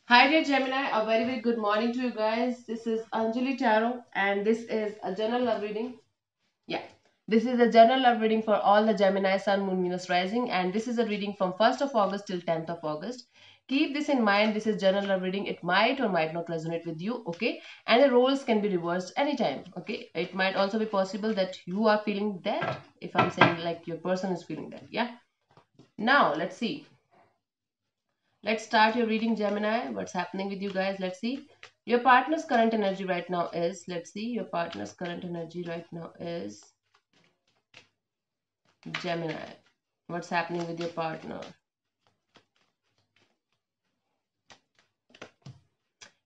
Hi dear Gemini, a very good morning to you guys. This is Anjali Tarot and this is a general love reading. Yeah, this is a general love reading for all the Gemini, Sun, Moon, Venus, Rising, and this is a reading from 1st of August till 10th of August. Keep this in mind, this is general love reading. It might or might not resonate with you, okay? And the roles can be reversed anytime, okay? It might also be possible that you are feeling that, if I'm saying like your person is feeling that, yeah? Now, let's see. Let's start your reading, Gemini. What's happening with you guys? Let's see. Your partner's current energy right now is, let's see, your partner's current energy right now is Gemini. What's happening with your partner?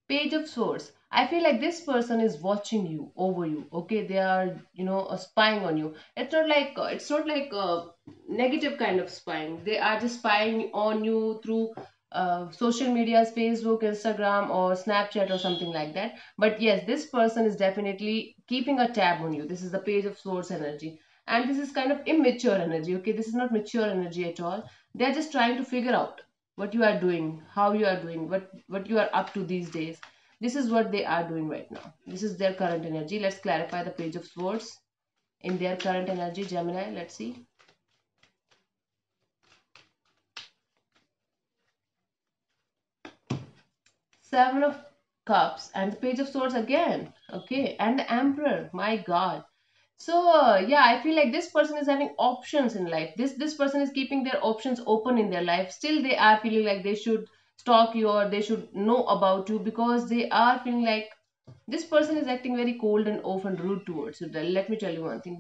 Page of Swords. I feel like this person is watching you, over you. Okay, they are, spying on you. It's not like negative kind of spying. They are just spying on you through social medias, Facebook, Instagram, or Snapchat, or something like that. But yes, this person is definitely keeping a tab on you. This is the Page of Swords energy, and this is kind of immature energy. Okay, this is not mature energy at all. They are just trying to figure out what you are doing, how you are doing, what you are up to these days. This is what they are doing right now. This is their current energy. Let's clarify the Page of Swords in their current energy, Gemini. Let's see. Seven of Cups and the Page of Swords again. Okay, and the Emperor. My God. So yeah, I feel like this person is having options in life. This person is keeping their options open in their life. Still, they are feeling like they should stalk you or they should know about you because they are feeling like this person is acting very cold and often rude towards you. Let me tell you one thing.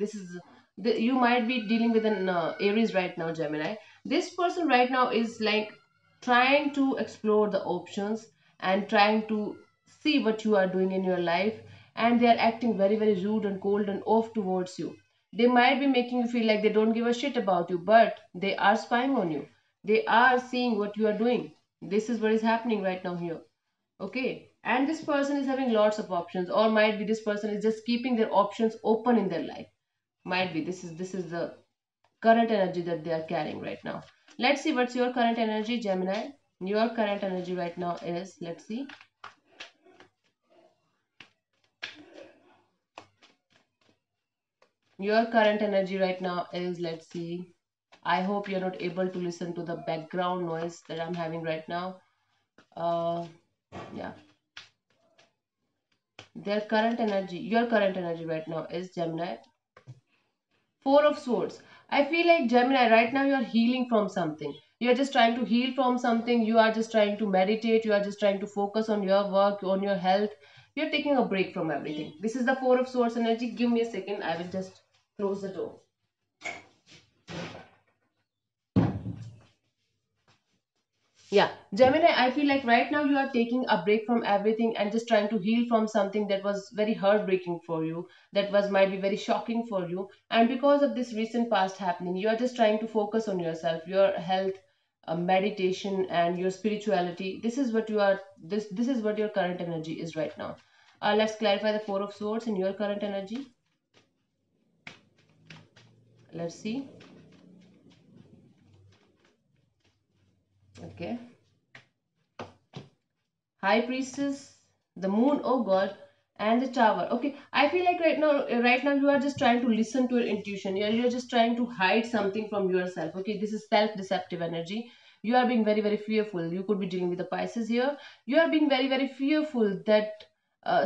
You might be dealing with an Aries right now, Gemini. This person right now is like trying to explore the options and trying to see what you are doing in your life, and they are acting very rude and cold and off towards you. They might be making you feel like they don't give a shit about you, but they are spying on you. They are seeing what you are doing. This is what is happening right now here. Okay, and this person is having lots of options, or might be this person is just keeping their options open in their life. Might be this is the current energy that they are carrying right now. Let's see what's your current energy, Gemini. Your current energy right now is, let's see. Your current energy right now is, let's see. I hope you're not able to listen to the background noise that I'm having right now. Yeah, their current energy, your current energy right now is, Gemini, Four of Swords. I feel like, Gemini, right now you are healing from something. You are just trying to heal from something. You are just trying to meditate. You are just trying to focus on your work, on your health. You're taking a break from everything. This is the Four of Swords energy. Give me a second. I will just close the door. Yeah, Gemini, I feel like right now you are taking a break from everything and just trying to heal from something that was very heartbreaking for you, that was might be very shocking for you. And because of this recent past happening, you are just trying to focus on yourself, your health, meditation, and your spirituality. This is what you are. This is what your current energy is right now. Let's clarify the Four of Swords in your current energy. Let's see. Okay. High Priestess, the Moon, oh God, and the Tower. Okay, I feel like right now you are just trying to listen to your intuition. You're just trying to hide something from yourself. Okay, this is self-deceptive energy. You are being very fearful. You could be dealing with the Pisces here. You are being very fearful that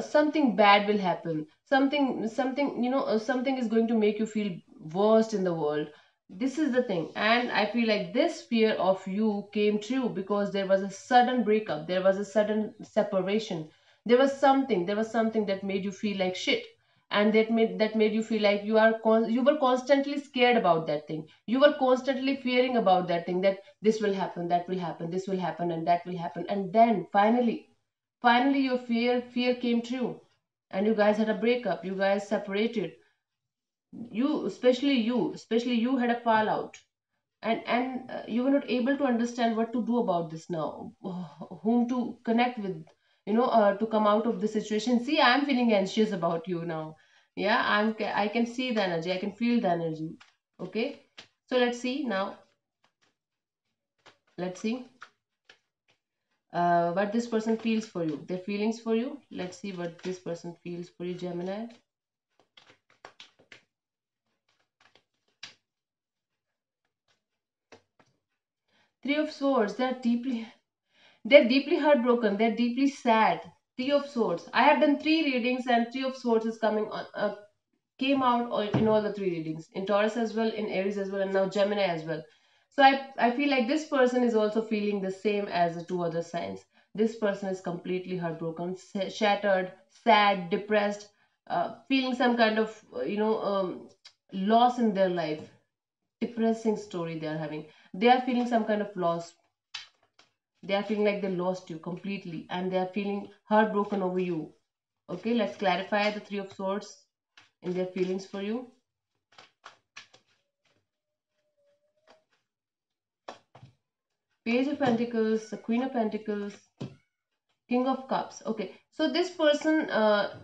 something bad will happen. Something is going to make you feel worst in the world. This is the thing, and I feel like this fear of you came true because there was a sudden breakup, there was a sudden separation, there was something that made you feel like shit, and that made you feel like you were constantly scared about that thing. You were constantly fearing about that thing, that this will happen, that will happen, this will happen, and that will happen, and then finally your fear came true, and you guys had a breakup, you guys separated. You especially you had a fallout, and you were not able to understand what to do about this now, whom to connect with, to come out of the situation. See, I'm feeling anxious about you now. Yeah, I can see the energy, I can feel the energy. Okay, so let's see now. Let's see. What this person feels for you, their feelings for you. Let's see what this person feels for you, Gemini. Three of Swords. They're deeply heartbroken. They're deeply sad. Three of Swords. I have done three readings, and Three of Swords is coming on. Came out in all the three readings, in Taurus as well, in Aries as well, and now Gemini as well. So I feel like this person is also feeling the same as the two other signs. This person is completely heartbroken, shattered, sad, depressed, feeling some kind of loss in their life. Depressing story they are having. They are feeling some kind of loss. They are feeling like they lost you completely, and they are feeling heartbroken over you. Okay, let's clarify the Three of Swords in their feelings for you. Page of Pentacles, the Queen of Pentacles, King of Cups. Okay, so this person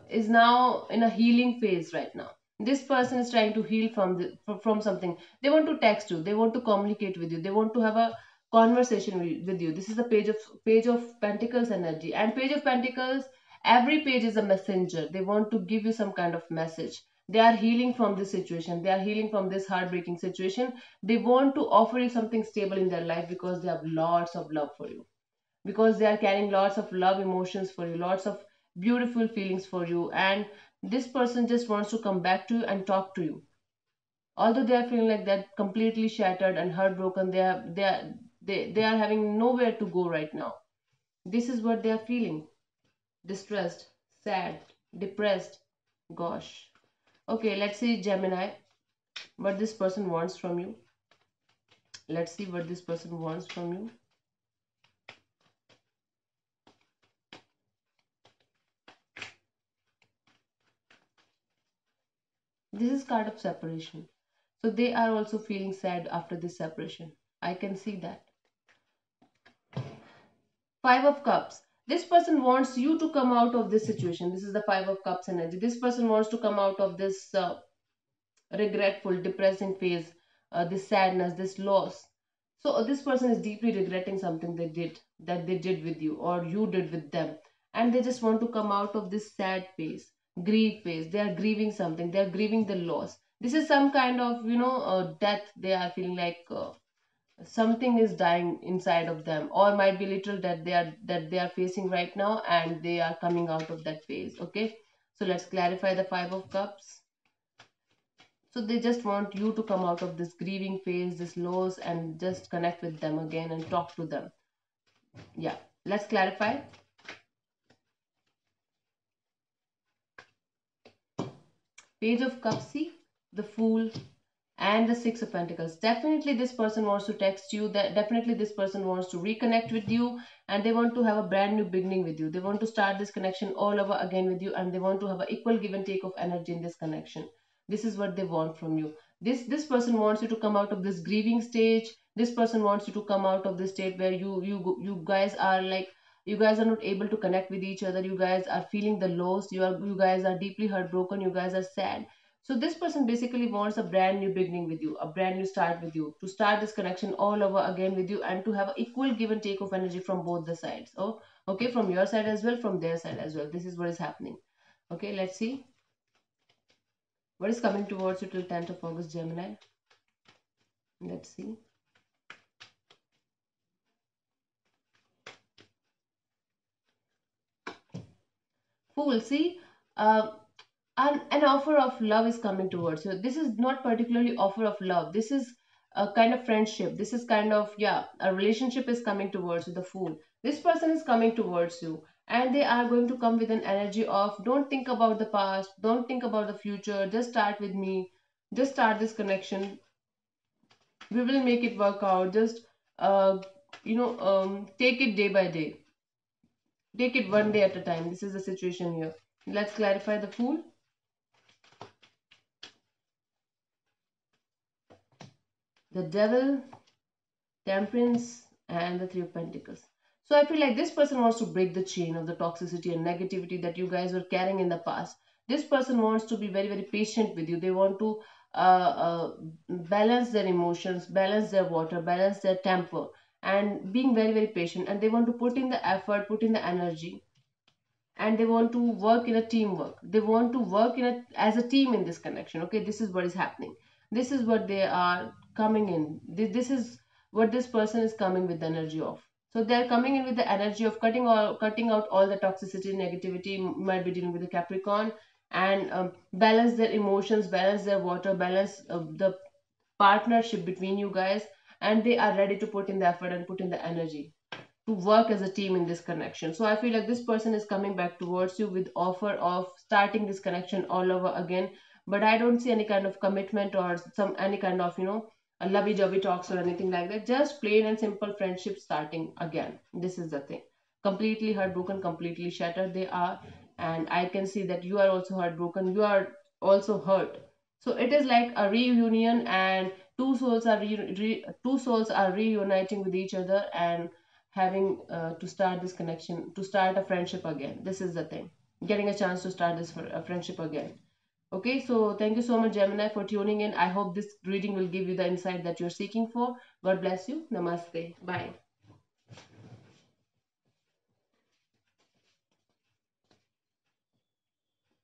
is now in a healing phase right now. This person is trying to heal from something. They want to text you. They want to communicate with you. They want to have a conversation with you. This is the Page of Pentacles energy, and Page of Pentacles. Every page is a messenger. They want to give you some kind of message. They are healing from this situation. They are healing from this heartbreaking situation. They want to offer you something stable in their life because they have lots of love for you, because they are carrying lots of love emotions for you, lots of beautiful feelings for you, and this person just wants to come back to you and talk to you. Although they are feeling like that completely shattered and heartbroken, they are having nowhere to go right now. This is what they are feeling: distressed, sad, depressed. Gosh. Okay, let's see, Gemini, what this person wants from you. Let's see what this person wants from you. This is card of separation. So they are also feeling sad after this separation. I can see that. Five of Cups. This person wants you to come out of this situation. This is the Five of Cups energy. This person wants to come out of this regretful, depressing phase, this sadness, this loss. So this person is deeply regretting something that they did with you or you did with them, and they just want to come out of this sad phase, grief phase. They are grieving something. They are grieving the loss. This is some kind of death. They are feeling like something is dying inside of them, or might be literal that they are facing right now, and they are coming out of that phase. Okay, so let's clarify the Five of Cups. So they just want you to come out of this grieving phase, this loss, and just connect with them again and talk to them. Yeah, let's clarify. Page of Cups, see, the Fool, and the Six of Pentacles. Definitely this person wants to text you. That definitely this person wants to reconnect with you, and they want to have a brand new beginning with you. They want to start this connection all over again with you, and they want to have an equal give and take of energy in this connection. This is what they want from you. This person wants you to come out of this grieving stage. This person wants you to come out of this state where you guys are like, you guys are not able to connect with each other. You guys are feeling the loss. You guys are deeply heartbroken. You guys are sad. So this person basically wants a brand new beginning with you, a brand new start with you, to start this connection all over again with you, and to have equal give and take of energy from both the sides. Oh, okay, from your side as well, from their side as well. This is what is happening. Okay, let's see what is coming towards you till 10th of August, Gemini. Let's see. Fool, see, uh, an offer of love is coming towards you. This is not particularly offer of love. This is a kind of friendship. This is kind of, yeah, a relationship is coming towards you, the Fool. This person is coming towards you, and they are going to come with an energy of, don't think about the past, don't think about the future, just start with me, just start this connection. We will make it work out. Just take it day by day. Take it one day at a time. This is the situation here. Let's clarify the Fool. The Devil, Temperance, and the Three of Pentacles. So I feel like this person wants to break the chain of the toxicity and negativity that you guys were carrying in the past. This person wants to be very, very patient with you. They want to balance their emotions, balance their water, balance their temper. and being very, very patient, and they want to put in the effort, put in the energy, and they want to work in a teamwork. They want to work in a as a team in this connection. Okay, this is what is happening. This is what they are coming in. This is what this person is coming with the energy of. So they're coming in with the energy of cutting out all the toxicity, negativity. Might be dealing with the Capricorn, and balance their emotions, balance their water, balance the partnership between you guys, and they are ready to put in the effort and put in the energy to work as a team in this connection. So I feel like this person is coming back towards you with offer of starting this connection all over again. But I don't see any kind of commitment or some any kind of, a lovey-dovey talks or anything like that. Just plain and simple friendship starting again. This is the thing. Completely heartbroken, completely shattered they are. And I can see that you are also heartbroken. You are also hurt. So it is like a reunion, and two souls are reuniting with each other and having to start this connection, to start a friendship again. This is the thing, getting a chance to start this for a friendship again. Okay, so thank you so much, Gemini, for tuning in. I hope this reading will give you the insight that you're seeking for. God bless you. Namaste. Bye.